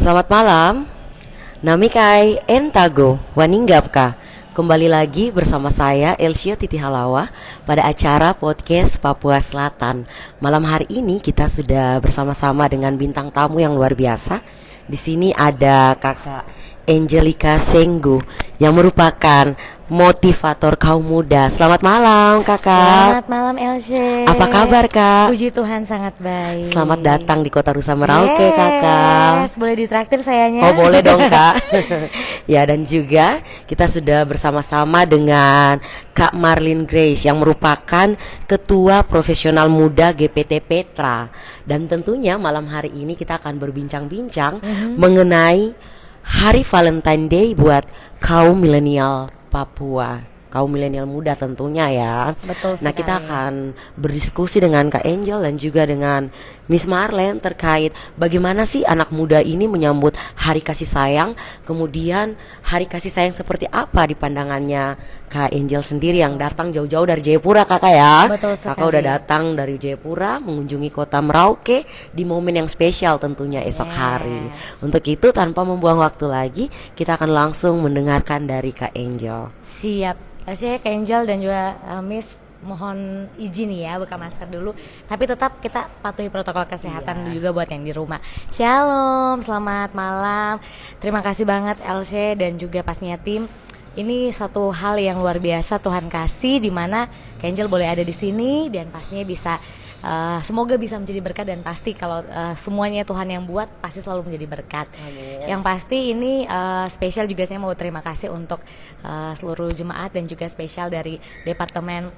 Selamat malam, Nami kai entago waninggapka. Kembali lagi bersama saya Elsia Titi Halawa pada acara podcast Papua Selatan. Malam hari ini kita sudah bersama-sama dengan bintang tamu yang luar biasa. Di sini ada Kakak Angelica Senggu yang merupakan motivator kaum muda. Selamat malam Kakak. Selamat malam Elsie. Apa kabar Kak? Puji Tuhan sangat baik. Selamat datang di Kota Rusa Merauke Kakak. Boleh ditraktir sayanya? Oh boleh dong Kak. Ya, dan juga kita sudah bersama-sama dengan Kak Marlin Grace yang merupakan Ketua Profesional Muda GPT Petra. Dan tentunya malam hari ini kita akan berbincang-bincang mengenai Hari Valentine Day buat kaum milenial Papua, kaum milenial muda tentunya ya. Betul sekali. Nah, kita akan berdiskusi dengan Kak Angel dan juga dengan Miss Marlene terkait bagaimana sih anak muda ini menyambut Hari Kasih Sayang. Kemudian Hari Kasih Sayang seperti apa di pandangannya Kak Angel sendiri yang datang jauh-jauh dari Jayapura Kakak ya. Betul sekali. Kakak udah datang dari Jayapura mengunjungi Kota Merauke di momen yang spesial tentunya esok hari. Untuk itu tanpa membuang waktu lagi, kita akan langsung mendengarkan dari Kak Angel. Siap. Saya Kak Angel dan juga Miss mohon izin ya buka masker dulu, tapi tetap kita patuhi protokol kesehatan juga buat yang di rumah. Shalom, selamat malam. Terima kasih banget LC dan juga pastinya tim. Ini satu hal yang luar biasa Tuhan kasih, di mana Kak Angel boleh ada di sini dan pastinya bisa semoga bisa menjadi berkat, dan pasti kalau semuanya Tuhan yang buat pasti selalu menjadi berkat. Amin. Yang pasti ini spesial juga saya mau terima kasih untuk seluruh jemaat dan juga spesial dari Departemen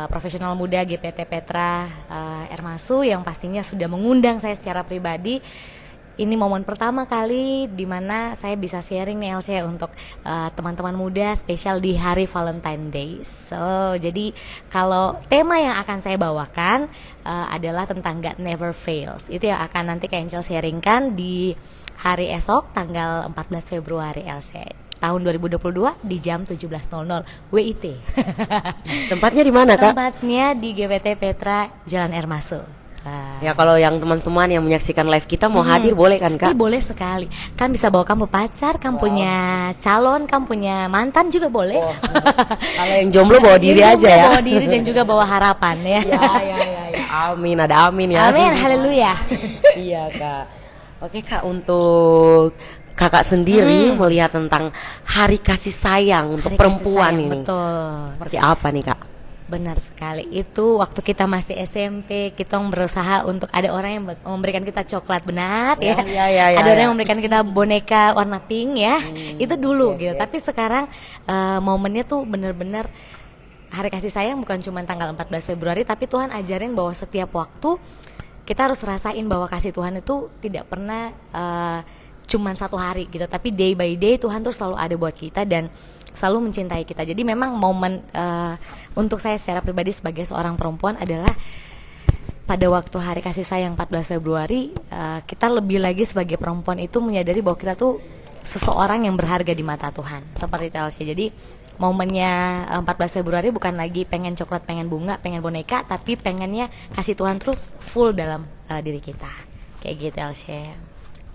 Profesional Muda GPT Petra Ermasu yang pastinya sudah mengundang saya secara pribadi. Ini momen pertama kali di mana saya bisa sharing nih LC untuk teman-teman muda spesial di hari Valentine Day. So, jadi kalau tema yang akan saya bawakan adalah tentang God Never Fails. Itu yang akan nanti Kak Angel sharingkan di hari esok tanggal 14 Februari LC tahun 2022 di jam 17.00 WIT. Tempatnya di mana Kak? Tempatnya di GPT Petra Jalan Ermasu. Ya, kalau yang teman-teman yang menyaksikan live kita mau hadir boleh kan Kak? Boleh sekali. Kan bisa bawa kamu pacar, kamu punya calon, kamu punya mantan juga boleh. Kalau yang jomblo bawa diri aja ya. Bawa diri dan juga bawa harapan ya. Ya. Amin, ada amin ya. Amin, haleluya. Iya Kak. Oke Kak, untuk Kakak sendiri melihat tentang Hari Kasih Sayang untuk Hari perempuan kasih sayang, ini. betul. Seperti apa nih Kak? Benar sekali. Itu waktu kita masih SMP, kita berusaha untuk ada orang yang memberikan kita coklat, benar ya. Ada orang yang memberikan kita boneka warna pink ya. Itu dulu gitu. Tapi sekarang momennya tuh benar-benar Hari Kasih Sayang bukan cuma tanggal 14 Februari, tapi Tuhan ajarin bahwa setiap waktu kita harus rasain bahwa kasih Tuhan itu tidak pernah cuman satu hari gitu, tapi day by day Tuhan tuh selalu ada buat kita dan selalu mencintai kita. Jadi memang momen untuk saya secara pribadi sebagai seorang perempuan adalah pada waktu Hari Kasih Sayang 14 Februari kita lebih lagi sebagai perempuan itu menyadari bahwa kita tuh seseorang yang berharga di mata Tuhan. Seperti itu Elsie. Jadi momennya 14 Februari bukan lagi pengen coklat, pengen bunga, pengen boneka, tapi pengennya kasih Tuhan terus full dalam diri kita. Kayak gitu Elsie.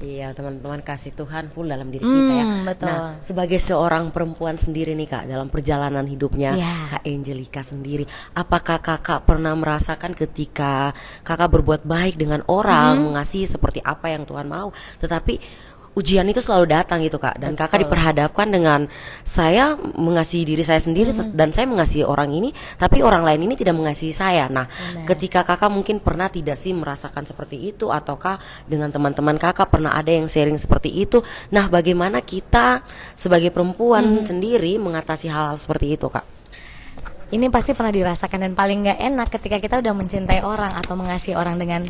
Iya teman-teman, kasih Tuhan full dalam diri kita ya. Betul. Nah, sebagai seorang perempuan sendiri nih Kak, dalam perjalanan hidupnya Kak Angelica sendiri, apakah Kakak pernah merasakan ketika Kakak berbuat baik dengan orang, mengasihi seperti apa yang Tuhan mau, tetapi ujian itu selalu datang gitu Kak, dan Kakak diperhadapkan dengan saya mengasihi diri saya sendiri dan saya mengasihi orang ini, tapi orang lain ini tidak mengasihi saya. Nah, ketika Kakak mungkin pernah tidak sih merasakan seperti itu, ataukah dengan teman-teman Kakak pernah ada yang sharing seperti itu? Nah, bagaimana kita sebagai perempuan sendiri mengatasi hal-hal seperti itu Kak? Ini pasti pernah dirasakan, dan paling gak enak ketika kita udah mencintai orang atau mengasihi orang dengan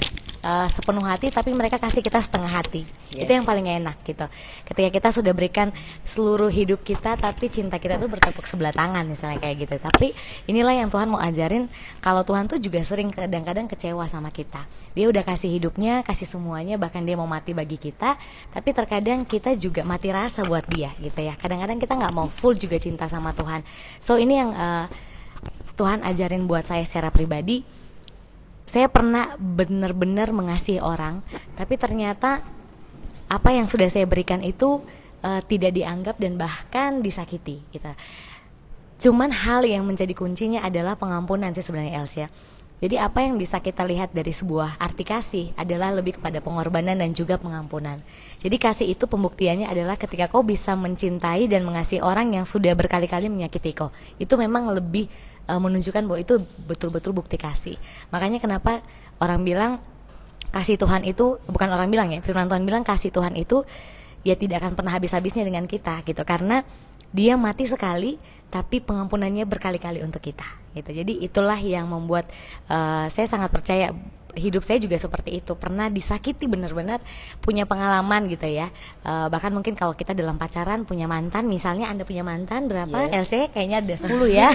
sepenuh hati, tapi mereka kasih kita setengah hati. Itu yang paling gak enak gitu. Ketika kita sudah berikan seluruh hidup kita, tapi cinta kita tuh bertepuk sebelah tangan misalnya kayak gitu. Tapi inilah yang Tuhan mau ajarin, kalau Tuhan tuh juga sering kadang-kadang kecewa sama kita. Dia udah kasih hidupnya, kasih semuanya, bahkan dia mau mati bagi kita, tapi terkadang kita juga mati rasa buat dia gitu ya. Kadang-kadang kita gak mau full juga cinta sama Tuhan. So ini yang Tuhan ajarin buat saya secara pribadi. Saya pernah benar-benar mengasihi orang, tapi ternyata apa yang sudah saya berikan itu tidak dianggap dan bahkan disakiti gitu. Cuman hal yang menjadi kuncinya adalah pengampunan sih sebenarnya, Elsia. Jadi apa yang bisa kita lihat dari sebuah arti kasih adalah lebih kepada pengorbanan dan juga pengampunan. Jadi kasih itu pembuktiannya adalah ketika kau bisa mencintai dan mengasihi orang yang sudah berkali-kali menyakiti kau. Itu memang lebih menunjukkan bahwa itu betul-betul bukti kasih. Makanya kenapa orang bilang kasih Tuhan itu, bukan orang bilang ya, firman Tuhan bilang kasih Tuhan itu ya tidak akan pernah habis-habisnya dengan kita gitu. Karena dia mati sekali tapi pengampunannya berkali-kali untuk kita gitu. Jadi itulah yang membuat saya sangat percaya hidup saya juga seperti itu, pernah disakiti benar-benar, punya pengalaman gitu ya. Bahkan mungkin kalau kita dalam pacaran punya mantan, misalnya Anda punya mantan berapa? Yes. LC kayaknya ada 10 ya.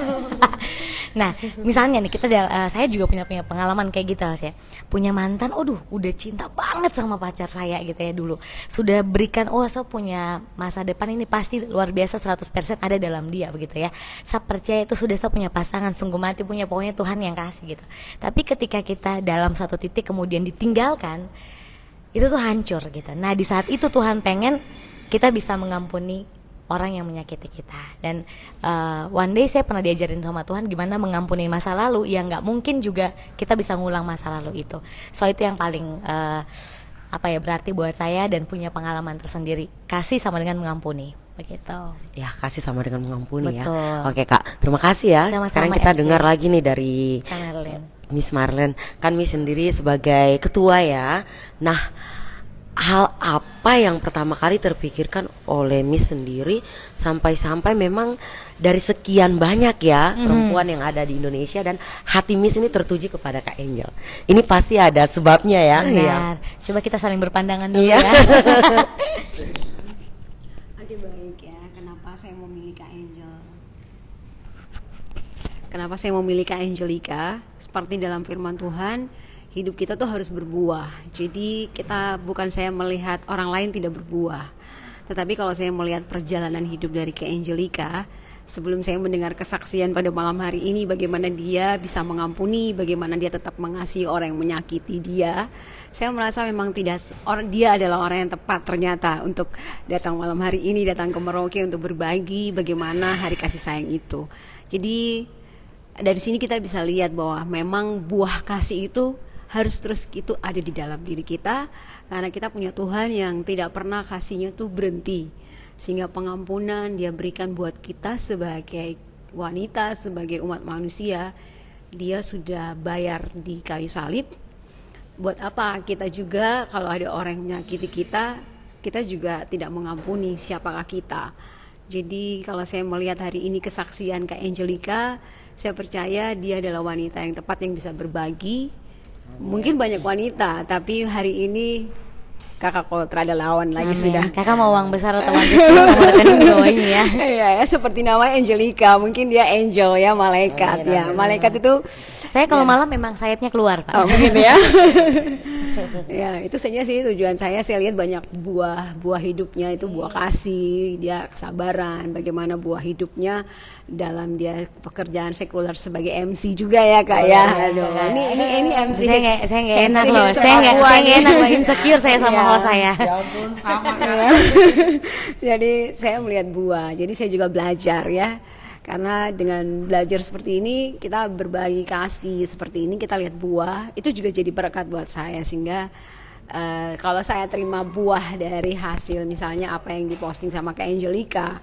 Nah, misalnya nih kita saya juga punya pengalaman kayak gitu LC. Punya mantan, aduh udah cinta banget sama pacar saya gitu ya dulu. Sudah berikan, saya punya masa depan ini pasti luar biasa 100% ada dalam dia begitu ya. Saya percaya itu sudah saya punya pasangan sungguh mati punya, pokoknya Tuhan yang kasih gitu. Tapi ketika kita dalam satu titik kemudian ditinggalkan, itu tuh hancur gitu. Nah di saat itu Tuhan pengen kita bisa mengampuni orang yang menyakiti kita. Dan one day saya pernah diajarin sama Tuhan gimana mengampuni masa lalu, yang nggak mungkin juga kita bisa ngulang masa lalu itu. So itu yang paling berarti buat saya dan punya pengalaman tersendiri. Kasih sama dengan mengampuni begitu. Ya, kasih sama dengan mengampuni. Betul. Ya. Oke Kak, terima kasih ya. Sama-sama, Sekarang kita FC. dengar lagi nih dari Miss Marlen. Kan Miss sendiri sebagai ketua ya. Nah, hal apa yang pertama kali terpikirkan oleh Miss sendiri sampai memang dari sekian banyak ya perempuan yang ada di Indonesia dan hati Miss ini tertuju kepada Kak Angel. Ini pasti ada sebabnya ya. Benar. Coba kita saling berpandangan dulu Iya. ya. Oke, baik ya. Kenapa saya memilih Kak Angel? Kenapa saya memilih Kak Angelika? Seperti dalam firman Tuhan, hidup kita tuh harus berbuah. Jadi bukan saya melihat orang lain tidak berbuah, tetapi kalau saya melihat perjalanan hidup dari Kak Angelika, sebelum saya mendengar kesaksian pada malam hari ini, bagaimana dia bisa mengampuni, bagaimana dia tetap mengasihi orang yang menyakiti dia, saya merasa memang dia adalah orang yang tepat ternyata untuk datang malam hari ini, datang ke Merauke untuk berbagi bagaimana hari kasih sayang itu. Jadi dari sini kita bisa lihat bahwa memang buah kasih itu harus terus itu ada di dalam diri kita, karena kita punya Tuhan yang tidak pernah kasihnya tuh berhenti, sehingga pengampunan dia berikan buat kita sebagai wanita, sebagai umat manusia. Dia sudah bayar di kayu salib. Buat apa kita juga kalau ada orang yang menyakiti kita juga tidak mengampuni, siapakah kita? Jadi kalau saya melihat hari ini kesaksian Kak Angelika, saya percaya dia adalah wanita yang tepat yang bisa berbagi. Mungkin banyak wanita, tapi hari ini Kakak Kotra ada lawan lagi. Amin. Sudah. Kakak mau uang besar atau uang kecil? Nomor rekening di bawah ini ya. Iya ya, seperti namanya Angelika, mungkin dia angel ya, malaikat ya. Malaikat itu Saya kalau malam memang sayapnya keluar, Pak. begitu ya. Ya, itu saja sih tujuan saya lihat banyak buah hidupnya itu buah kasih, dia kesabaran, bagaimana buah hidupnya dalam dia pekerjaan sekuler sebagai MC juga ya Kak ya. Aduh, ini MC. Saya nggak enak MC loh. Saya nggak enak loh, insecure saya sama Iya. host saya. Ya ampun, sama Ya. Jadi saya melihat buah, jadi saya juga belajar ya. Karena dengan belajar seperti ini, kita berbagi kasih seperti ini, kita lihat buah, itu juga jadi berkat buat saya. Sehingga kalau saya terima buah dari hasil misalnya apa yang diposting sama Kak Angelika,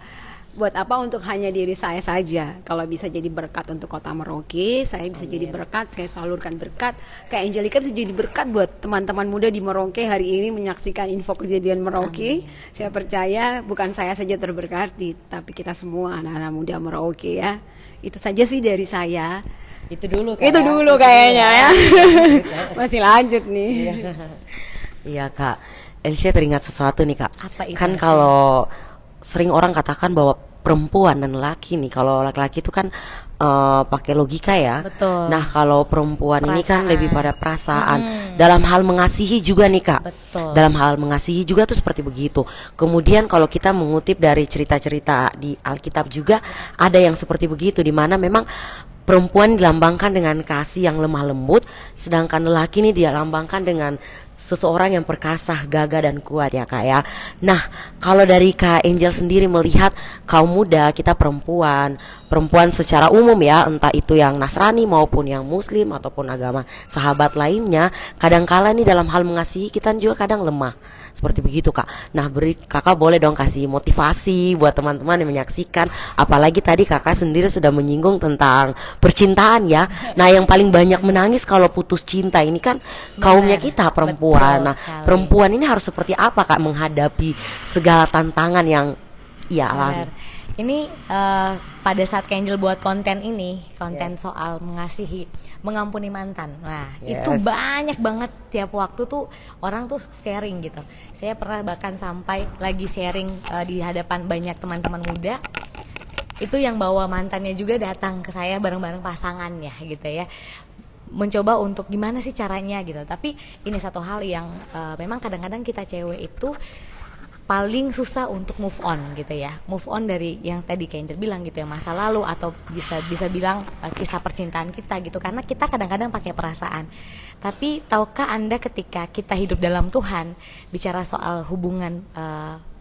buat apa untuk hanya diri saya saja? Kalau bisa jadi berkat untuk Kota Merauke, saya bisa jadi berkat, saya salurkan berkat. Kak Angelika bisa jadi berkat buat teman-teman muda di Merauke hari ini menyaksikan info kejadian Merauke. Saya percaya bukan saya saja terberkati, tapi kita semua anak-anak muda Merauke ya. Itu saja sih dari saya. Itu dulu Kak. Itu dulu kayaknya ya. Masih lanjut nih. Iya Kak, Elsia teringat sesuatu nih Kak. Apa itu, Kan Elsia? kalau sering orang katakan bahwa perempuan dan laki nih, kalau laki-laki itu kan pakai logika ya. Betul. Nah kalau perempuan ini kan Perasaan. lebih pada perasaan. Dalam hal mengasihi juga nih Kak. Betul. Dalam hal mengasihi juga tuh seperti begitu. Kemudian kalau kita mengutip dari cerita-cerita di Alkitab juga ada yang seperti begitu, di mana memang perempuan dilambangkan dengan kasih yang lemah lembut, sedangkan lelaki ini dilambangkan dengan seseorang yang perkasa, gagah dan kuat ya Kak ya. Nah, kalau dari Kak Angel sendiri melihat kaum muda, kita perempuan secara umum ya, entah itu yang Nasrani maupun yang Muslim ataupun agama sahabat lainnya, kadangkala nih dalam hal mengasihi kita juga kadang lemah. Seperti begitu Kak. Nah, Kakak boleh dong kasih motivasi buat teman-teman yang menyaksikan. Apalagi tadi Kakak sendiri sudah menyinggung tentang percintaan ya. Nah, yang paling banyak menangis kalau putus cinta ini kan kaumnya kita perempuan. Nah, perempuan ini harus seperti apa Kak menghadapi segala tantangan yang ia alami? Ini pada saat Kak Angel buat konten ini, konten soal mengasihi, mengampuni mantan. Nah, itu banyak banget tiap waktu tuh orang tuh sharing gitu. Saya pernah bahkan sampai lagi sharing di hadapan banyak teman-teman muda. Itu yang bawa mantannya juga datang ke saya bareng-bareng pasangannya gitu ya. Mencoba untuk gimana sih caranya gitu. Tapi ini satu hal yang memang kadang-kadang kita cewek itu paling susah untuk move on gitu ya, move on dari yang tadi Kak Angel bilang gitu ya, masa lalu atau bisa bilang kisah percintaan kita gitu, karena kita kadang-kadang pakai perasaan. Tapi tahukah Anda ketika kita hidup dalam Tuhan, bicara soal hubungan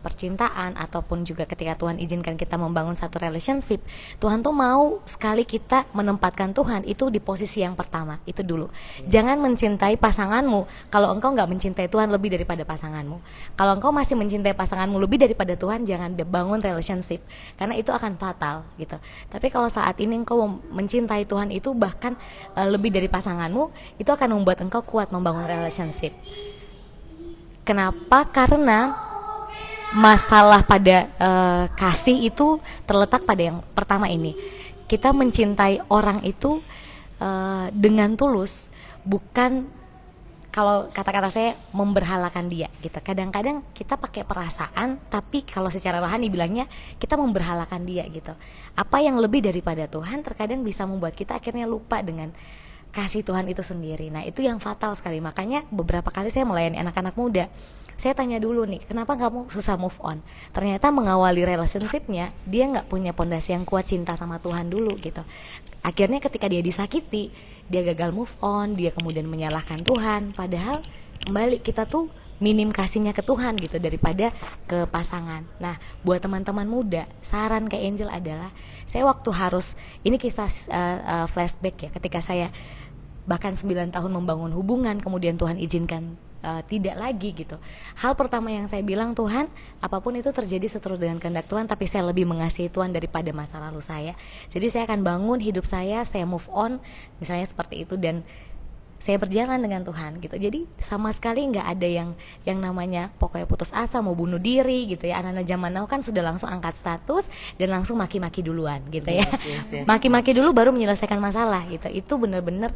percintaan ataupun juga ketika Tuhan izinkan kita membangun satu relationship, Tuhan tuh mau sekali kita menempatkan Tuhan itu di posisi yang pertama, itu dulu. Jangan mencintai pasanganmu kalau engkau nggak mencintai Tuhan lebih daripada pasanganmu. Kalau engkau masih mencintai pasanganmu lebih daripada Tuhan, jangan bangun relationship, karena itu akan fatal gitu. Tapi kalau saat ini engkau mencintai Tuhan itu bahkan lebih dari pasanganmu, itu akan membuat engkau kuat membangun relationship. Kenapa? Karena masalah pada kasih itu terletak pada yang pertama ini. Kita mencintai orang itu dengan tulus, bukan kalau kata-kata saya memberhalakan dia gitu. Kadang-kadang kita pakai perasaan, tapi kalau secara rohani bilangnya kita memberhalakan dia gitu. Apa yang lebih daripada Tuhan terkadang bisa membuat kita akhirnya lupa dengan kasih Tuhan itu sendiri. Nah, itu yang fatal sekali. Makanya beberapa kali saya melayani anak-anak muda, saya tanya dulu nih, kenapa kamu susah move on? Ternyata mengawali relationshipnya, dia nggak punya pondasi yang kuat cinta sama Tuhan dulu gitu. Akhirnya ketika dia disakiti, dia gagal move on, dia kemudian menyalahkan Tuhan. Padahal kembali kita tuh minim kasihnya ke Tuhan gitu daripada ke pasangan. Nah, buat teman-teman muda, saran Kak Angel adalah, saya waktu harus, ini kisah flashback ya, ketika saya bahkan 9 tahun membangun hubungan, kemudian Tuhan izinkan tidak lagi gitu. Hal pertama yang saya bilang, Tuhan, apapun itu terjadi seturut dengan kehendak Tuhan, tapi saya lebih mengasihi Tuhan daripada masa lalu saya. Jadi saya akan bangun hidup saya move on, misalnya seperti itu, dan saya berjalan dengan Tuhan gitu. Jadi sama sekali nggak ada yang namanya pokoknya putus asa mau bunuh diri gitu ya. Anak-anak zaman now kan sudah langsung angkat status dan langsung maki-maki duluan gitu ya. Yes. Maki-maki dulu baru menyelesaikan masalah gitu. Itu benar-benar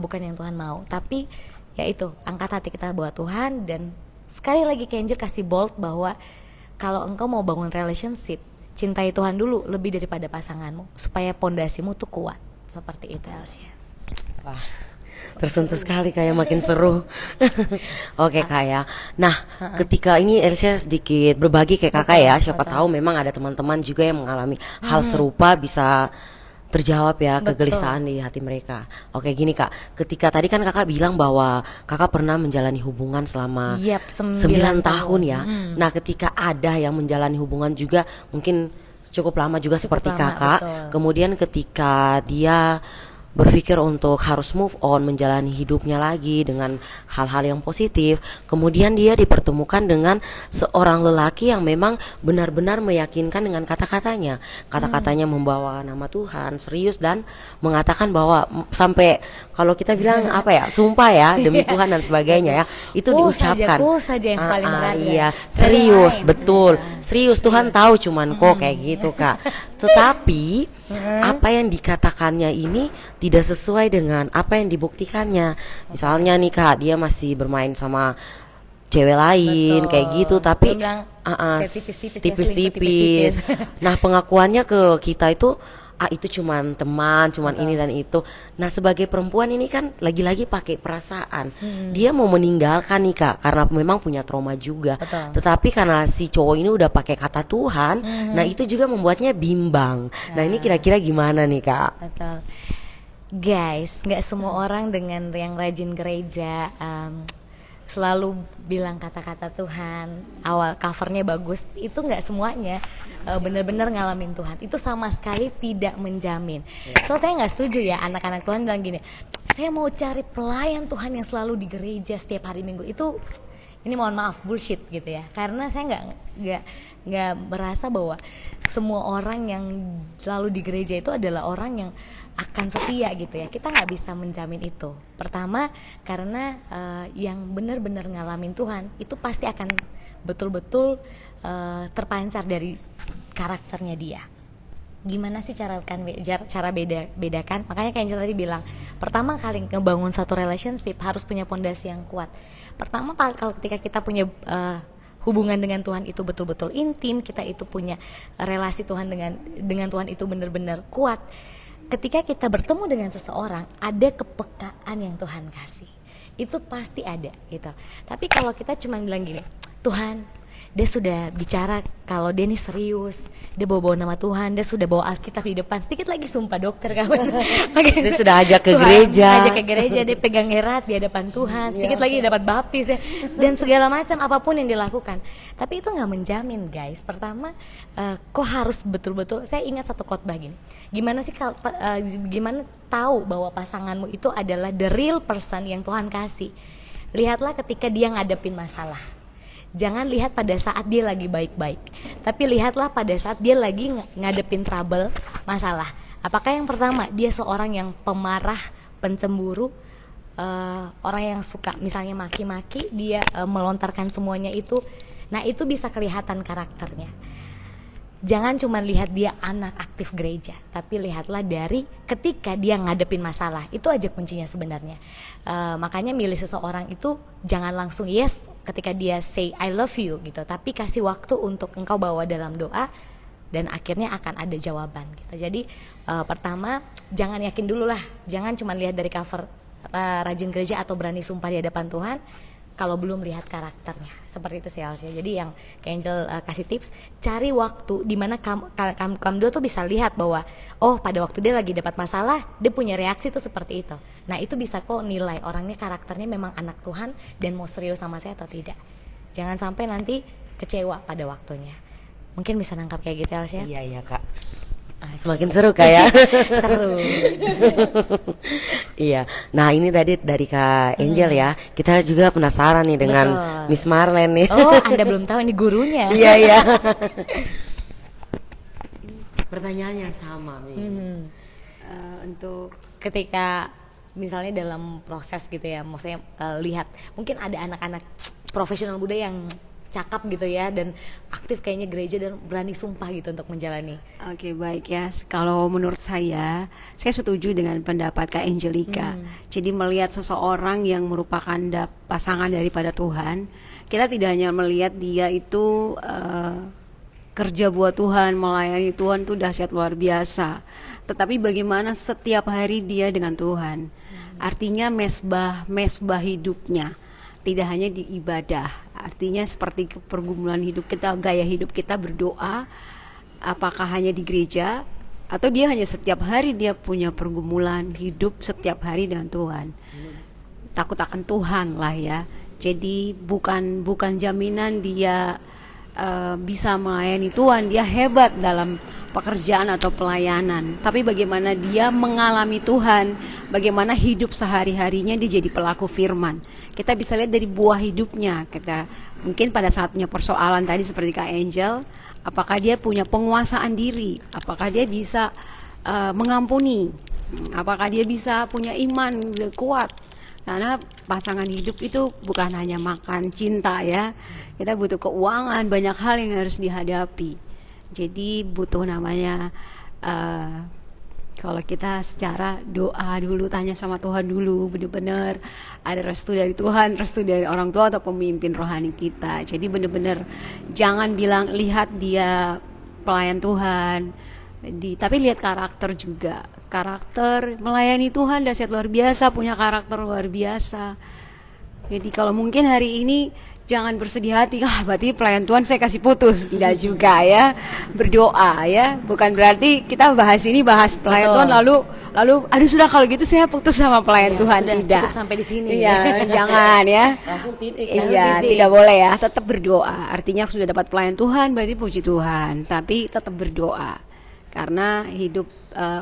bukan yang Tuhan mau. Tapi ya itu, angkat hati kita buat Tuhan. Dan sekali lagi Kak Angel kasih bold bahwa kalau engkau mau bangun relationship, cintai Tuhan dulu lebih daripada pasanganmu, supaya pondasimu tuh kuat. Seperti itu, Elsia. Wah, tersentuh sekali, kayak makin seru. Oke Kak ya. Nah, ketika ini Elsia sedikit berbagi kayak Kakak ya, siapa tahu memang ada teman-teman juga yang mengalami hal serupa, bisa terjawab ya kegelisahan di hati mereka. Oke, gini Kak, ketika tadi kan Kakak bilang bahwa Kakak pernah menjalani hubungan selama 9 tahun ya. Nah, ketika ada yang menjalani hubungan juga mungkin cukup lama juga seperti Kakak, kemudian ketika dia berpikir untuk harus move on, menjalani hidupnya lagi dengan hal-hal yang positif, kemudian dia dipertemukan dengan seorang lelaki yang memang benar-benar meyakinkan dengan kata-katanya. Kata-katanya membawa nama Tuhan, serius, dan mengatakan bahwa sampai kalau kita bilang apa ya, sumpah ya demi Tuhan dan sebagainya ya, itu diucapkan. Saja yang paling berat. Iya, serius, betul. Serius, Tuhan tahu cuman kok kayak gitu Kak. Tetapi apa yang dikatakannya ini tidak sesuai dengan apa yang dibuktikannya. Misalnya nih Kak, dia masih bermain sama cewek lain kayak gitu, tapi tipis-tipis. Nah, pengakuannya ke kita itu itu cuman teman, cuman ini dan itu. Nah, sebagai perempuan ini kan lagi-lagi pakai perasaan. Dia mau meninggalkan nih Kak, karena memang punya trauma juga. Tetapi karena si cowok ini udah pakai kata Tuhan, nah itu juga membuatnya bimbang. Nah, ini kira-kira gimana nih Kak? Betul. Guys, nggak semua orang dengan yang rajin gereja, selalu bilang kata-kata Tuhan, awal covernya bagus, itu nggak semuanya benar-benar ngalamin Tuhan. Itu sama sekali tidak menjamin. So saya nggak setuju ya anak-anak Tuhan bilang gini, saya mau cari pelayan Tuhan yang selalu di gereja setiap hari Minggu. Itu ini mohon maaf bullshit gitu ya, karena saya nggak merasa bahwa semua orang yang selalu di gereja itu adalah orang yang akan setia gitu ya. Kita nggak bisa menjamin itu. Pertama karena yang benar-benar ngalamin Tuhan itu pasti akan betul-betul terpancar dari karakternya dia. Gimana sih cara bedakan? Makanya kayak Angel tadi bilang, pertama kali ngebangun satu relationship harus punya pondasi yang kuat. Pertama kalau ketika kita punya hubungan dengan Tuhan itu betul-betul intim, kita itu punya relasi Tuhan dengan Tuhan itu benar-benar kuat. Ketika kita bertemu dengan seseorang, ada kepekaan yang Tuhan kasih. Itu pasti ada gitu. Tapi kalau kita cuma bilang gini, Tuhan, dia sudah bicara kalau dia nih serius, dia bawa nama Tuhan, dia sudah bawa Alkitab di depan, sedikit lagi sumpah dokter kawan. Dia sudah ajak ke gereja, dia pegang erat di hadapan Tuhan, sedikit lagi dia dapat baptis ya, dan segala macam apapun yang dilakukan. Tapi itu nggak menjamin guys. Pertama, kok harus betul-betul. Saya ingat satu khotbah gini, gimana sih gimana tahu bahwa pasanganmu itu adalah the real person yang Tuhan kasih? Lihatlah ketika dia ngadepin masalah. Jangan lihat pada saat dia lagi baik-baik, tapi lihatlah pada saat dia lagi ngadepin trouble, masalah. Apakah yang pertama dia seorang yang pemarah, pencemburu, orang yang suka misalnya maki-maki, dia melontarkan semuanya itu. Nah itu bisa kelihatan karakternya. Jangan cuma lihat dia anak aktif gereja, tapi lihatlah dari ketika dia ngadepin masalah. Itu aja kuncinya sebenarnya. Makanya milih seseorang itu jangan langsung yes ketika dia say I love you gitu, tapi kasih waktu untuk engkau bawa dalam doa dan akhirnya akan ada jawaban gitu. Jadi pertama jangan yakin dulu lah, jangan cuma lihat dari cover rajin gereja atau berani sumpah di hadapan Tuhan kalau belum lihat karakternya. Seperti itu sih Alsya. Jadi yang kayak Angel kasih tips, cari waktu di mana kamu dua tuh bisa lihat bahwa oh pada waktu dia lagi dapat masalah, dia punya reaksi tuh seperti itu. Nah itu bisa kok nilai orangnya karakternya memang anak Tuhan dan mau serius sama saya atau tidak. Jangan sampai nanti kecewa pada waktunya. Mungkin bisa nangkap kayak gitu Alsya. Iya Kak. Semakin seru kayak seru. Iya. Nah ini tadi dari Kak Angel ya. Kita juga penasaran nih dengan Miss Marlene nih. Oh Anda belum tahu ini gurunya. Iya. Pertanyaannya sama nih. Untuk ketika misalnya dalam proses gitu ya, maksudnya lihat mungkin ada anak-anak profesional muda yang cakap gitu ya dan aktif kayaknya gereja dan berani sumpah gitu untuk menjalani. Oke, baik ya. Kalau menurut saya setuju dengan pendapat Kak Angelica. Jadi melihat seseorang yang merupakan pasangan daripada Tuhan, kita tidak hanya melihat dia itu kerja buat Tuhan, melayani Tuhan tuh dahsyat luar biasa. Tetapi bagaimana setiap hari dia dengan Tuhan. Artinya mesbah hidupnya. Tidak hanya di ibadah, artinya seperti pergumulan hidup kita, gaya hidup kita berdoa, apakah hanya di gereja atau dia hanya setiap hari dia punya pergumulan hidup setiap hari dengan Tuhan. Takut akan Tuhan lah ya. Jadi bukan jaminan dia bisa melayani Tuhan, dia hebat dalam pekerjaan atau pelayanan, tapi bagaimana dia mengalami Tuhan, bagaimana hidup sehari-harinya dia jadi pelaku firman. Kita bisa lihat dari buah hidupnya. Kita mungkin pada saat punya persoalan tadi seperti Kak Angel, apakah dia punya penguasaan diri, apakah dia bisa mengampuni, apakah dia bisa punya iman kuat. Karena pasangan hidup itu bukan hanya makan cinta ya, kita butuh keuangan, banyak hal yang harus dihadapi. Jadi butuh namanya kalau kita secara doa dulu, tanya sama Tuhan dulu, benar-benar ada restu dari Tuhan, restu dari orang tua atau pemimpin rohani kita. Jadi benar-benar jangan bilang lihat dia pelayan Tuhan, tapi lihat karakter juga. Karakter melayani Tuhan dahsyat luar biasa, punya karakter luar biasa. Jadi kalau mungkin hari ini jangan bersedih hati, berarti pelayan Tuhan saya kasih putus. Tidak juga ya. Berdoa ya. Bukan berarti kita bahas pelayan Tuhan lalu aduh sudah kalau gitu saya putus sama pelayan Tuhan. Sudah Tidak. cukup sampai di sini. Iya, jangan ya. Langsung titik. Iya, tidak boleh ya. Tetap berdoa. Artinya sudah dapat pelayan Tuhan berarti puji Tuhan. Tapi tetap berdoa. Karena hidup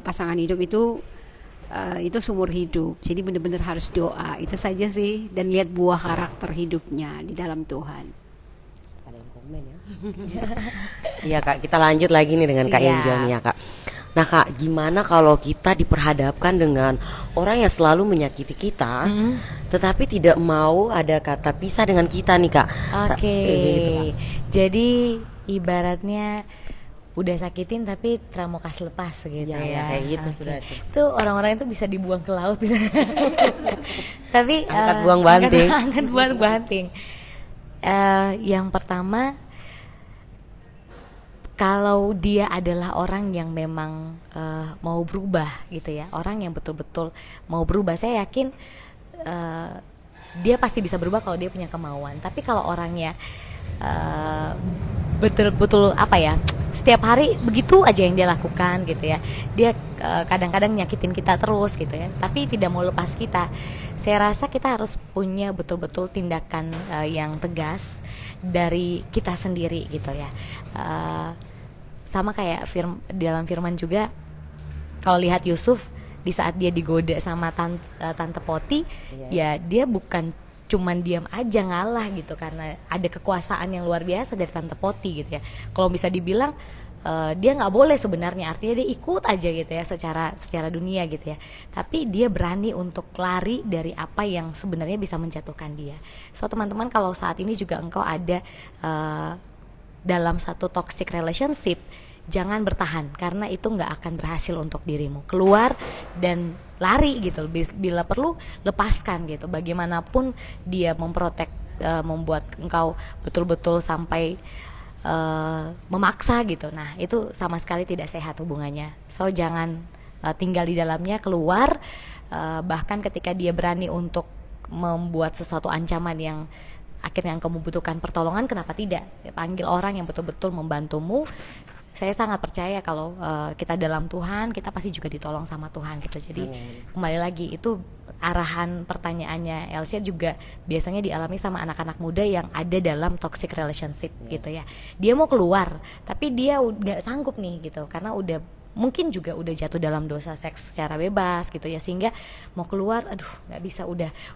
pasangan hidup itu seumur hidup. Jadi benar-benar harus doa. Itu saja sih, dan lihat buah karakter hidupnya di dalam Tuhan. Ada yang komen ya. Iya Kak, kita lanjut lagi nih dengan Kak Siap. Angel nih ya Kak. Nah Kak, gimana kalau kita diperhadapkan dengan orang yang selalu menyakiti kita, tetapi tidak mau ada kata pisah dengan kita nih Kak? Oke. Gitu, Kak. Jadi ibaratnya udah sakitin tapi tramokas lepas gitu Ya, ya. kayak gitu Oke. sudah. Itu orang-orang itu bisa dibuang ke laut bisa. Tapi Angkat buang banting. Angkat buang banting. Yang pertama, kalau dia adalah orang yang memang mau berubah gitu ya, orang yang betul-betul mau berubah, saya yakin dia pasti bisa berubah kalau dia punya kemauan. Tapi kalau orangnya betul-betul setiap hari begitu aja yang dia lakukan gitu ya, dia kadang-kadang nyakitin kita terus gitu ya, tapi tidak mau lepas kita. Saya rasa kita harus punya betul-betul tindakan yang tegas dari kita sendiri gitu ya. Sama kayak dalam firman juga, kalau lihat Yusuf di saat dia digoda sama tante Poti, ya dia bukan cuman diam aja ngalah gitu karena ada kekuasaan yang luar biasa dari tante Poti gitu ya. Kalau bisa dibilang dia nggak boleh sebenarnya, artinya dia ikut aja gitu ya secara dunia gitu ya. Tapi dia berani untuk lari dari apa yang sebenarnya bisa menjatuhkan dia. So teman-teman, kalau saat ini juga engkau ada dalam satu toxic relationship, jangan bertahan karena itu nggak akan berhasil untuk dirimu. Keluar dan lari gitu, bila perlu lepaskan gitu. Bagaimanapun dia membuat engkau betul-betul sampai memaksa gitu. Nah itu sama sekali tidak sehat hubungannya. So jangan tinggal di dalamnya, keluar. Bahkan ketika dia berani untuk membuat sesuatu ancaman yang akhirnya engkau membutuhkan pertolongan, kenapa tidak panggil orang yang betul-betul membantumu. Saya sangat percaya kalau kita dalam Tuhan, kita pasti juga ditolong sama Tuhan gitu. Jadi kembali lagi, itu arahan pertanyaannya Elsia juga biasanya dialami sama anak-anak muda yang ada dalam toxic relationship gitu ya. Dia mau keluar, tapi dia nggak sanggup nih gitu, karena mungkin juga udah jatuh dalam dosa seks secara bebas gitu ya, sehingga mau keluar, aduh nggak bisa,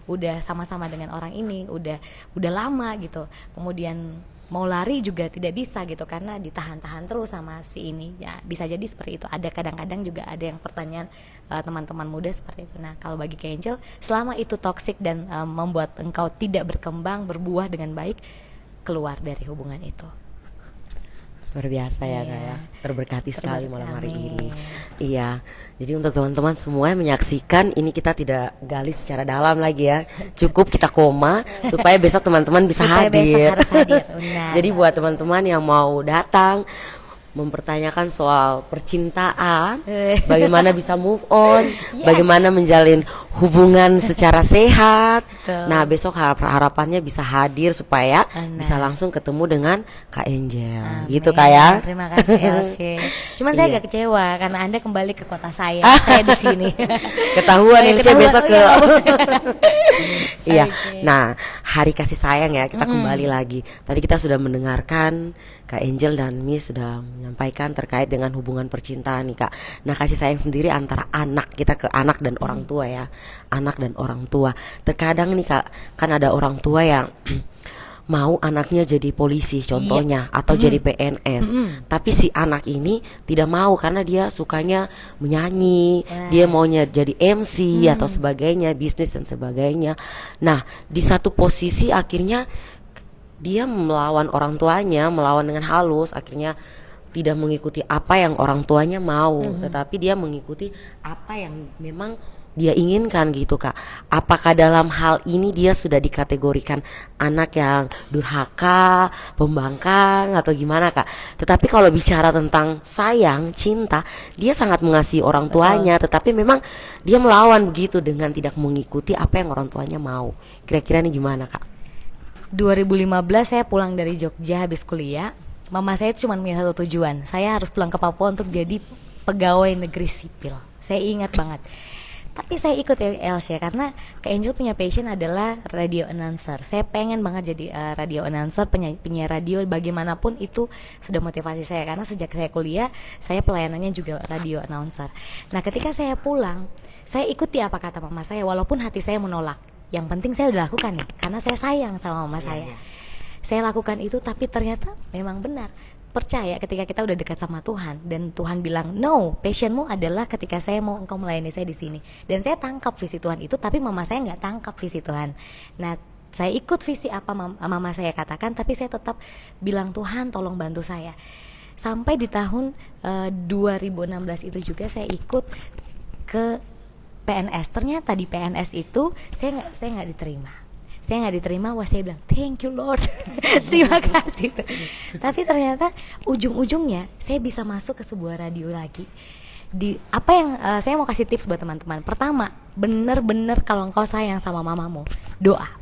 udah sama-sama dengan orang ini, udah lama gitu. Kemudian mau lari juga tidak bisa gitu karena ditahan-tahan terus sama si ini. Ya bisa jadi seperti itu. Ada kadang-kadang juga ada yang pertanyaan teman-teman muda seperti itu. Nah kalau bagi Kak Angel, selama itu toksik dan membuat engkau tidak berkembang, berbuah dengan baik, keluar dari hubungan itu. Luar biasa ya Kak ya. Terberkati sekali malam hari ini. Iya. Jadi untuk teman-teman semua yang menyaksikan ini, kita tidak gali secara dalam lagi ya. Cukup kita koma supaya besok teman-teman bisa hadir. Besok harus hadir. Jadi buat teman-teman yang mau datang mempertanyakan soal percintaan, bagaimana bisa move on, bagaimana menjalin hubungan secara sehat. Nah besok harapannya bisa hadir supaya bisa langsung ketemu dengan Kak Angel. Gitu Kak ya. Terima kasih Elsie. Cuman saya agak kecewa karena Anda kembali ke kota saya di sini. Ketahuan Elsie besok ke. Iya. Okay. Nah hari kasih sayang ya, kita kembali lagi. Tadi kita sudah mendengarkan Kak Angel dan Miss sudah menyampaikan terkait dengan hubungan percintaan nih Kak. Nah kasih sayang sendiri antara anak, kita ke anak dan orang tua ya. Anak dan orang tua. Terkadang nih Kak, kan ada orang tua yang mau anaknya jadi polisi contohnya, atau jadi PNS. Tapi si anak ini tidak mau karena dia sukanya menyanyi, dia maunya jadi MC atau sebagainya, bisnis dan sebagainya. Nah di satu posisi akhirnya dia melawan orang tuanya, melawan dengan halus, akhirnya tidak mengikuti apa yang orang tuanya mau, tetapi dia mengikuti apa yang memang dia inginkan gitu Kak. Apakah dalam hal ini dia sudah dikategorikan anak yang durhaka, pembangkang atau gimana Kak? Tetapi kalau bicara tentang sayang, cinta, dia sangat mengasihi orang tuanya, tetapi memang dia melawan begitu dengan tidak mengikuti apa yang orang tuanya mau. Kira-kira ini gimana Kak? 2015 saya pulang dari Jogja habis kuliah. Mama saya cuma punya satu tujuan, saya harus pulang ke Papua untuk jadi pegawai negeri sipil. Saya ingat banget. Tapi saya ikut Elsia karena Kak Angel punya passion adalah radio announcer. Saya pengen banget jadi radio announcer, penyiar radio, bagaimanapun itu sudah motivasi saya. Karena sejak saya kuliah, saya pelayanannya juga radio announcer. Nah ketika saya pulang, saya ikuti apa kata mama saya, walaupun hati saya menolak. Yang penting saya udah lakukan nih, karena saya sayang sama mama saya. Saya lakukan itu, tapi ternyata memang benar. Percaya ketika kita udah dekat sama Tuhan dan Tuhan bilang no, passionmu adalah ketika saya mau engkau melayani saya di sini, dan saya tangkap visi Tuhan itu, tapi mama saya nggak tangkap visi Tuhan. Nah saya ikut visi apa mama saya katakan, tapi saya tetap bilang Tuhan tolong bantu saya. Sampai di tahun 2016 itu juga saya ikut ke PNS. Ternyata di PNS itu saya nggak diterima. Saya nggak diterima, wah saya bilang thank you Lord, terima kasih. Tapi ternyata ujung-ujungnya saya bisa masuk ke sebuah radio lagi. Di apa yang saya mau kasih tips buat teman-teman. Pertama, bener-bener kalau engkau sayang sama mamamu, doa.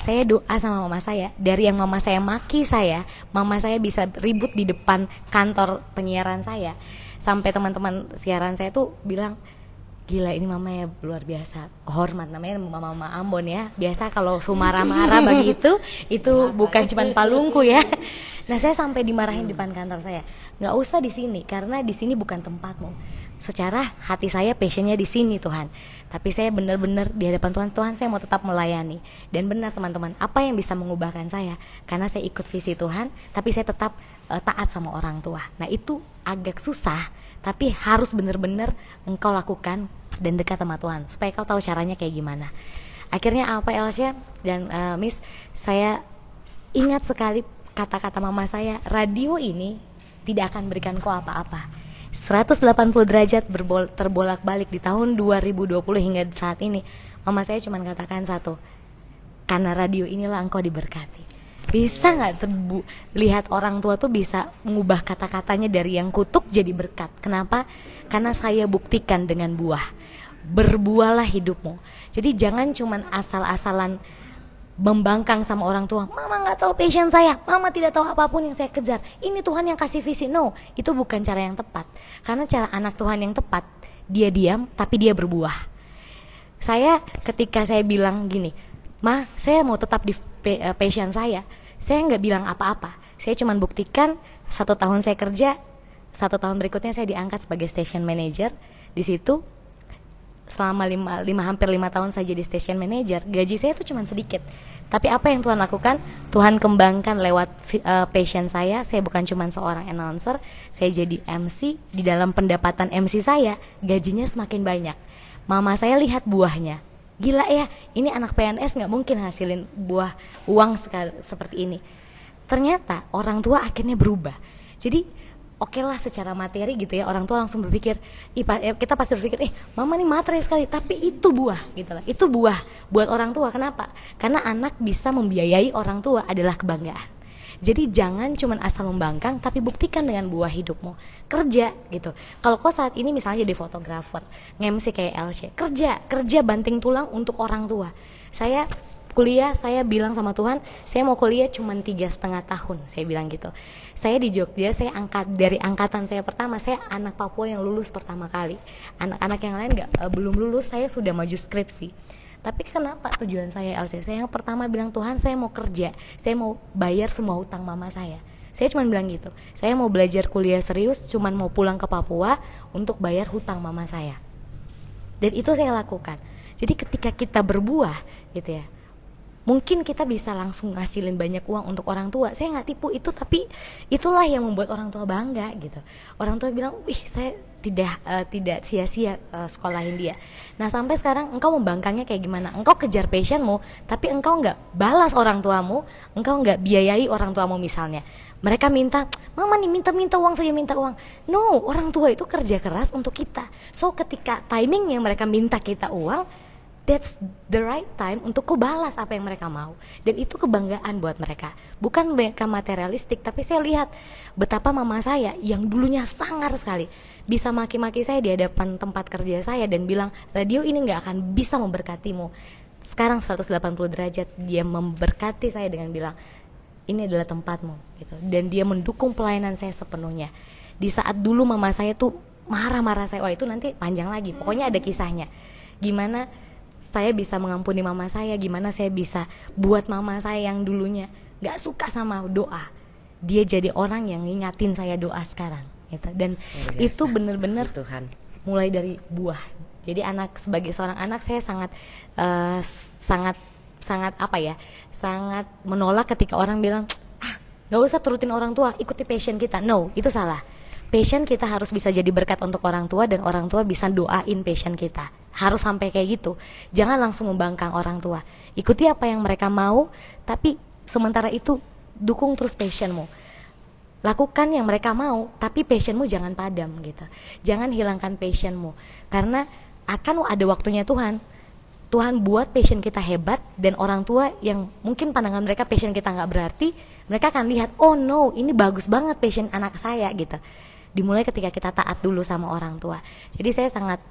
Saya doa sama mama saya. Dari yang mama saya maki saya, mama saya bisa ribut di depan kantor penyiaran saya, sampai teman-teman siaran saya tuh bilang, gila ini mama ya luar biasa, hormat, namanya mama Ambon ya. Biasa kalau marah-marah begitu itu bukan cuma palungku ya. Nah saya sampai dimarahin di depan kantor saya, nggak usah di sini karena di sini bukan tempatmu. Secara hati saya passionnya di sini Tuhan, tapi saya benar-benar di hadapan Tuhan saya mau tetap melayani. Dan benar teman-teman, apa yang bisa mengubahkan saya karena saya ikut visi Tuhan, tapi saya tetap taat sama orang tua. Nah itu agak susah, tapi harus benar-benar engkau lakukan dan dekat sama Tuhan supaya kau tahu caranya kayak gimana. Akhirnya apa Elsia dan Miss, saya ingat sekali kata-kata mama saya, radio ini tidak akan berikan kau apa-apa. 180 derajat terbolak-balik di tahun 2020 hingga saat ini. Mama saya cuma katakan satu, karena radio inilah engkau diberkati. Bisa nggak lihat orang tua tuh bisa mengubah kata-katanya dari yang kutuk jadi berkat. Kenapa? Karena saya buktikan dengan buah. Berbuahlah hidupmu. Jadi jangan cuman asal-asalan membangkang sama orang tua. Mama nggak tahu passion saya, mama tidak tahu apapun yang saya kejar. Ini Tuhan yang kasih visi. No, itu bukan cara yang tepat. Karena cara anak Tuhan yang tepat, dia diam tapi dia berbuah. Saya ketika saya bilang gini, Ma, saya mau tetap di passion saya nggak bilang apa-apa. Saya cuma buktikan 1 tahun saya kerja, 1 tahun berikutnya saya diangkat sebagai station manager. Di situ selama hampir 5 tahun saya jadi station manager. Gaji saya itu cuma sedikit, tapi apa yang Tuhan lakukan, Tuhan kembangkan lewat passion saya. Saya bukan cuma seorang announcer, saya jadi MC. Di dalam pendapatan MC saya, gajinya semakin banyak. Mama saya lihat buahnya, gila ya, ini anak PNS gak mungkin hasilin buah uang seperti ini. Ternyata orang tua akhirnya berubah. Jadi oke lah secara materi gitu ya, orang tua langsung berpikir, kita pasti berpikir, mama nih materi sekali, tapi itu buah gitu lah. Itu buah buat orang tua. Kenapa? Karena anak bisa membiayai orang tua adalah kebanggaan. Jadi jangan cuma asal membangkang, tapi buktikan dengan buah hidupmu. Kerja gitu. Kalau kau saat ini misalnya jadi fotografer, nge-MC kayak Elsie, kerja banting tulang untuk orang tua. Saya kuliah, saya bilang sama Tuhan, saya mau kuliah cuma 3,5 tahun, saya bilang gitu. Saya di Jogja, saya dari angkatan saya pertama, saya anak Papua yang lulus pertama kali. Anak-anak yang lain belum lulus, saya sudah maju skripsi. Tapi kenapa tujuan saya LC? Saya yang pertama bilang, Tuhan saya mau kerja, saya mau bayar semua hutang mama saya. Saya cuma bilang gitu, saya mau belajar kuliah serius, cuma mau pulang ke Papua untuk bayar hutang mama saya. Dan itu saya lakukan. Jadi ketika kita berbuah gitu ya, mungkin kita bisa langsung ngasilin banyak uang untuk orang tua. Saya nggak tipu itu, tapi itulah yang membuat orang tua bangga gitu. Orang tua bilang, wih saya tidak sia-sia sekolahin dia. Nah sampai sekarang engkau membangkangnya kayak gimana? Engkau kejar passionmu, tapi engkau nggak balas orang tuamu, engkau nggak biayai orang tuamu misalnya. Mereka minta, mama nih minta uang saja, minta uang. No, orang tua itu kerja keras untuk kita. So ketika timing yang mereka minta kita uang, that's the right time untuk ku balas apa yang mereka mau. Dan itu kebanggaan buat mereka. Bukan mereka materialistik, tapi saya lihat betapa mama saya yang dulunya sangar sekali bisa maki-maki saya di hadapan tempat kerja saya dan bilang, radio ini gak akan bisa memberkatimu. sekarang 180 derajat. Dia memberkati saya dengan bilang, ini adalah tempatmu gitu. Dan dia mendukung pelayanan saya sepenuhnya. Di saat dulu mama saya tuh marah-marah saya, wah itu nanti panjang lagi, pokoknya ada kisahnya. Gimana saya bisa mengampuni mama saya, gimana saya bisa buat mama saya yang dulunya gak suka sama doa, dia jadi orang yang ngingatin saya doa sekarang gitu. Dan itu bener-bener Tuhan mulai dari buah. Jadi sebagai seorang anak saya sangat sangat apa ya, sangat menolak ketika orang bilang, gak usah turutin orang tua, ikuti passion kita. No, itu salah. Passion kita harus bisa jadi berkat untuk orang tua, dan orang tua bisa doain passion kita. Harus sampai kayak gitu. Jangan langsung membangkang orang tua. Ikuti apa yang mereka mau, tapi sementara itu dukung terus passionmu. Lakukan yang mereka mau, tapi passionmu jangan padam gitu. Jangan hilangkan passionmu, karena akan ada waktunya Tuhan. Tuhan buat passion kita hebat, dan orang tua yang mungkin pandangan mereka passion kita nggak berarti, mereka akan lihat, oh no, ini bagus banget passion anak saya gitu. Dimulai ketika kita taat dulu sama orang tua. Jadi saya sangat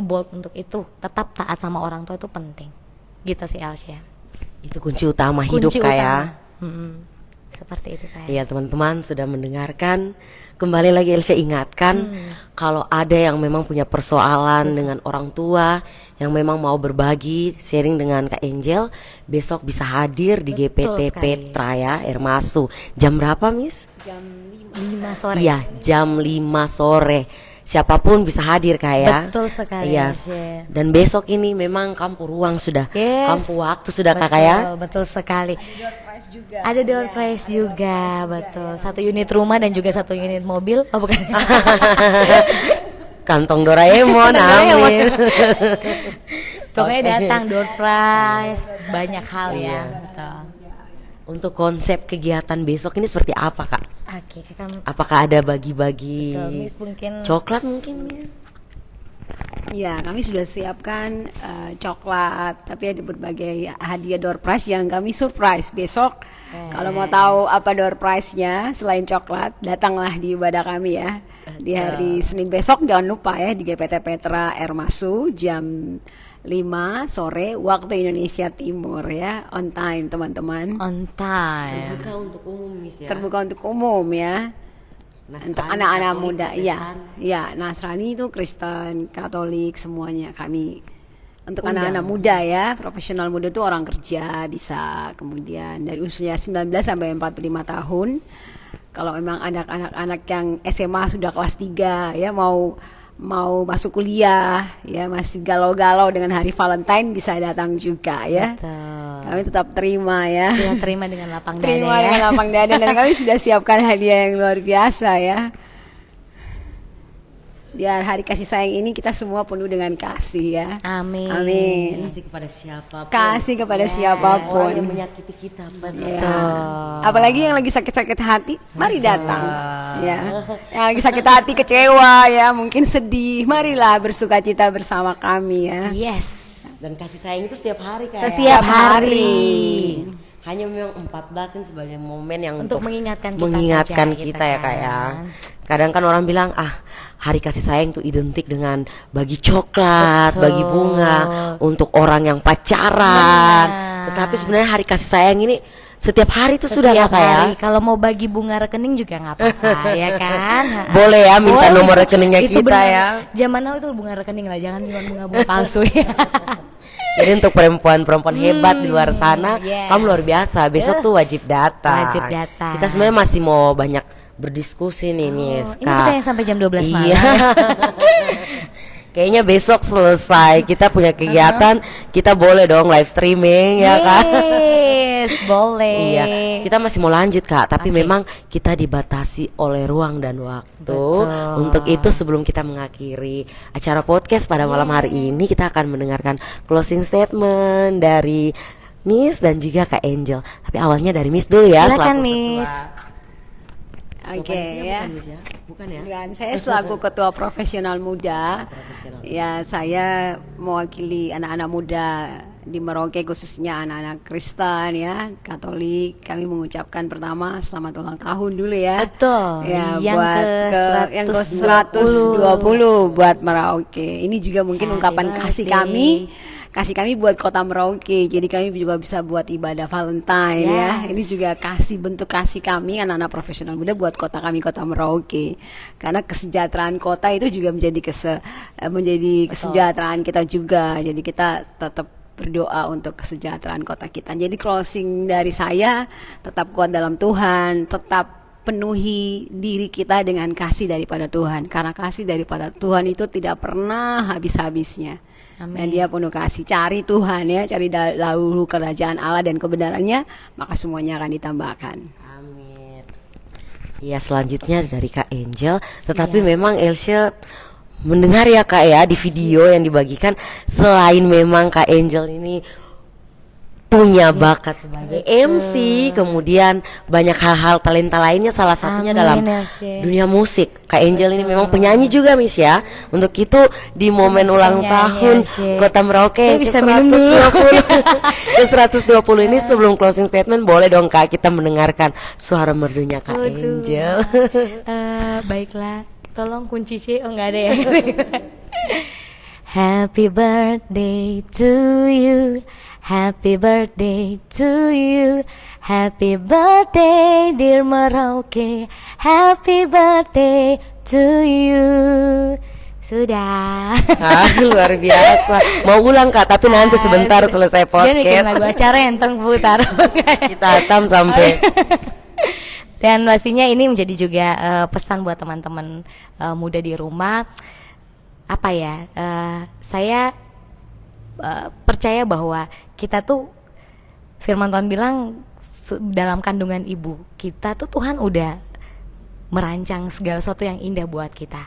bold untuk itu. Tetap taat sama orang tua itu penting. Gitu sih Elsya. itu kunci utama hidup kayak. Seperti itu saya. Iya teman-teman sudah mendengarkan. Kembali lagi Elsa ingatkan, kalau ada yang memang punya persoalan dengan orang tua, yang memang mau berbagi, sharing dengan Kak Angel, besok bisa hadir di GPT Petra ya, Ermasu. Jam berapa Miss? Jam 5 sore. Iya, jam 5 sore. Siapapun bisa hadir Kak ya. Betul sekali. Iya. Dan besok ini memang kampu ruang sudah, kampu waktu sudah Kak ya. Betul sekali. juga. Ada door prize juga, betul. 1 unit rumah dan juga 1 unit mobil. Oh bukan. Kantong Doraemon, amin. Pokoknya datang door prize, banyak hal ya. Betul. Untuk konsep kegiatan besok ini seperti apa Kak? Oke, kita Apakah ada bagi-bagi Miss mungkin coklat mungkin Miss? Ya, kami sudah siapkan coklat, tapi ada berbagai hadiah door prize yang kami surprise besok. Kalau mau tahu apa door prize-nya selain coklat, datanglah di ibadah kami ya. Di hari Senin besok jangan lupa ya di GPT Petra Ermasu jam 5 sore waktu Indonesia Timur ya, on time teman-teman. on time. Terbuka untuk umum Miss ya. Terbuka untuk umum ya. Nasrani, Untuk anak-anak Katolik, muda, Protestan. ya Nasrani itu Kristen, Katolik semuanya kami. Untuk anak-anak muda ya, profesional muda itu orang kerja bisa, kemudian dari usia 19 sampai 45 tahun. Kalau memang anak-anak yang SMA sudah kelas 3 ya mau masuk kuliah ya, masih galau-galau dengan hari Valentine bisa datang juga ya. Betul. Kami tetap terima ya. Kita terima dengan lapang dada Terima ya. dengan lapang dada, dan kami sudah siapkan hadiah yang luar biasa ya. Biar hari kasih sayang ini kita semua penuh dengan kasih ya. Amin. Amin. Kasih kepada siapapun. Kasih kepada Orang siapapun. yang menyakiti kita. Ya. Apalagi yang lagi sakit-sakit hati, mari datang. Ya. Yang lagi sakit hati, kecewa ya, mungkin sedih, marilah bersukacita bersama kami ya. Yes. Dan kasih sayang itu setiap hari Kak. Setiap hari. Hanya memang 14 ini sebagai momen yang Untuk mengingatkan kita mengingatkan saja, kita gitu ya Kak ya. kan. Kadang kan orang bilang hari kasih sayang itu identik dengan bagi coklat, Betul. bagi bunga untuk orang yang pacaran. Benar. Tetapi sebenarnya hari kasih sayang ini setiap hari itu sudah Setiap Kak ya. hari. Kalau mau bagi bunga rekening juga nggak apa-apa ya kan. Boleh ya minta Boleh. nomor rekeningnya Itu kita benar. ya. Zaman now itu bunga rekening lah, jangan cuma bunga-bunga palsu ya. Jadi untuk perempuan-perempuan hebat di luar sana, yes. kamu luar biasa. Besok tuh wajib datang. Wajib datang. Kita sebenarnya masih mau banyak berdiskusi nih, Miss. Ini kita yang sampai jam 12 malam. Iya. Kayaknya besok selesai kita punya kegiatan, kita boleh dong live streaming ya kan? Yes, boleh. Iya, kita masih mau lanjut Kak, tapi memang kita dibatasi oleh ruang dan waktu. Betul. Untuk itu sebelum kita mengakhiri acara podcast pada malam hari ini, kita akan mendengarkan closing statement dari Miss dan juga Kak Angel. Tapi awalnya dari Miss dulu ya. Silakan, selaku Miss. ketua. Oke ya. Bukan, Miss, ya? Bukan ya? Dan saya selaku ketua profesional muda, ya saya mewakili anak-anak muda di Merauke, khususnya anak-anak Kristen ya, Katolik. Kami mengucapkan pertama selamat ulang tahun dulu ya. Betul. Ya, Yang buat yang ke 120 buat Merauke. Ini juga mungkin Happy ungkapan kasih birthday. kami kasih kami buat Kota Merauke. Jadi kami juga bisa buat ibadah Valentine ya. Ini juga bentuk kasih kami anak-anak profesional muda buat kota kami, Kota Merauke. Karena kesejahteraan kota itu juga menjadi kesejahteraan kita juga. Jadi kita tetap berdoa untuk kesejahteraan kota kita. Jadi closing dari saya, tetap kuat dalam Tuhan, tetap penuhi diri kita dengan kasih daripada Tuhan, karena kasih daripada Tuhan itu tidak pernah habis-habisnya. Dan dia penuh kasih. Cari Tuhan ya, cari dahulu kerajaan Allah dan kebenarannya, maka semuanya akan ditambahkan. Amin. Ya, selanjutnya dari Kak Angel. Tetapi memang Elsie mendengar ya Kak ya di video yang dibagikan, selain memang Kak Angel ini punya bakat sebagai MC, kemudian banyak hal-hal talenta lainnya, salah satunya dalam dunia musik. Kak Angel ini memang penyanyi juga, Miss ya. Untuk itu di momen ulang tahun Kota Merauke bisa minum dulu. ke 120 ini, sebelum closing statement boleh dong Kak kita mendengarkan suara merdunya Kak Angel. Baiklah, tolong kunci C. Oh nggak ada ya. Happy birthday to you. Happy birthday to you. Happy birthday dear Merauke. Happy birthday to you. Sudah. Luar biasa. Mau ulang Kak, tapi nanti sebentar selesai Dia bikin podcast. lagu acara yang putar. Kita atam sampai. Dan pastinya ini menjadi juga pesan buat teman-teman muda di rumah. Apa ya? Saya percaya bahwa kita tuh, firman Tuhan bilang dalam kandungan ibu kita tuh Tuhan udah merancang segala sesuatu yang indah buat kita.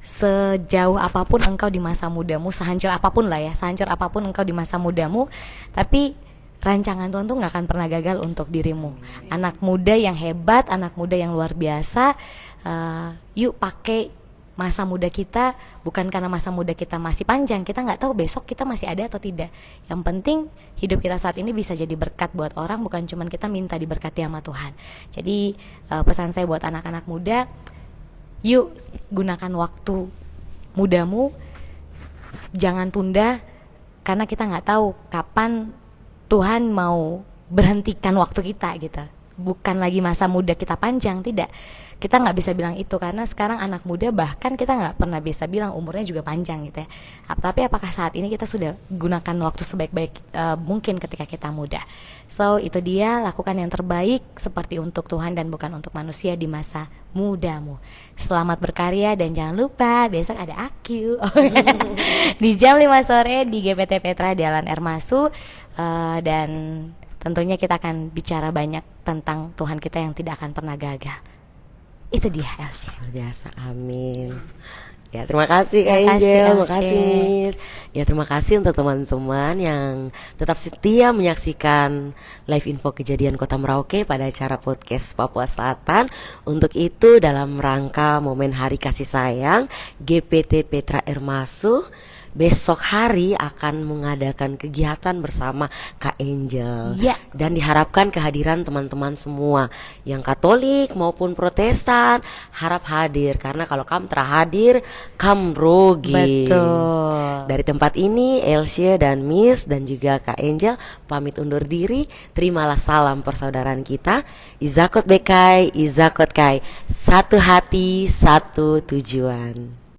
Sejauh apapun engkau di masa mudamu, sehancur apapun lah ya, sehancur apapun engkau di masa mudamu, tapi rancangan Tuhan tuh gak akan pernah gagal untuk dirimu. Anak muda yang hebat, anak muda yang luar biasa, yuk pakai masa muda kita, bukan karena masa muda kita masih panjang, kita nggak tahu besok kita masih ada atau tidak. Yang penting hidup kita saat ini bisa jadi berkat buat orang, bukan cuman kita minta diberkati sama Tuhan. Jadi pesan saya buat anak-anak muda, yuk gunakan waktu mudamu, jangan tunda, karena kita nggak tahu kapan Tuhan mau berhentikan waktu kita gitu. Bukan lagi masa muda kita panjang, tidak. Kita nggak bisa bilang itu, karena sekarang anak muda bahkan kita nggak pernah bisa bilang umurnya juga panjang gitu ya. Tapi apakah saat ini kita sudah gunakan waktu sebaik-baik mungkin ketika kita muda. So itu dia, lakukan yang terbaik seperti untuk Tuhan dan bukan untuk manusia di masa mudamu. Selamat berkarya dan jangan lupa besok ada AQ di jam 5 sore di GPT Petra Jalan Ermasu, dan tentunya kita akan bicara banyak tentang Tuhan kita yang tidak akan pernah gagal. Itu dia Elsie. Luar biasa, amin. Ya, terima kasih Kak Terima kasih, Angel, terima Elsie. kasih Miss. Ya, terima kasih untuk teman-teman yang tetap setia menyaksikan live info kejadian Kota Merauke pada acara podcast Papua Selatan. Untuk itu dalam rangka momen Hari Kasih Sayang, GPT Petra Ermasu besok hari akan mengadakan kegiatan bersama Kak Angel. Ya. Dan diharapkan kehadiran teman-teman semua yang Katolik maupun Protestan harap hadir, karena kalau kamu terhadir kamu rugi. Betul. Dari tempat ini Elsie dan Miss dan juga Kak Angel pamit undur diri. Terimalah salam persaudaraan kita. Izakot Bekai, Izakot Kai. Satu hati, satu tujuan.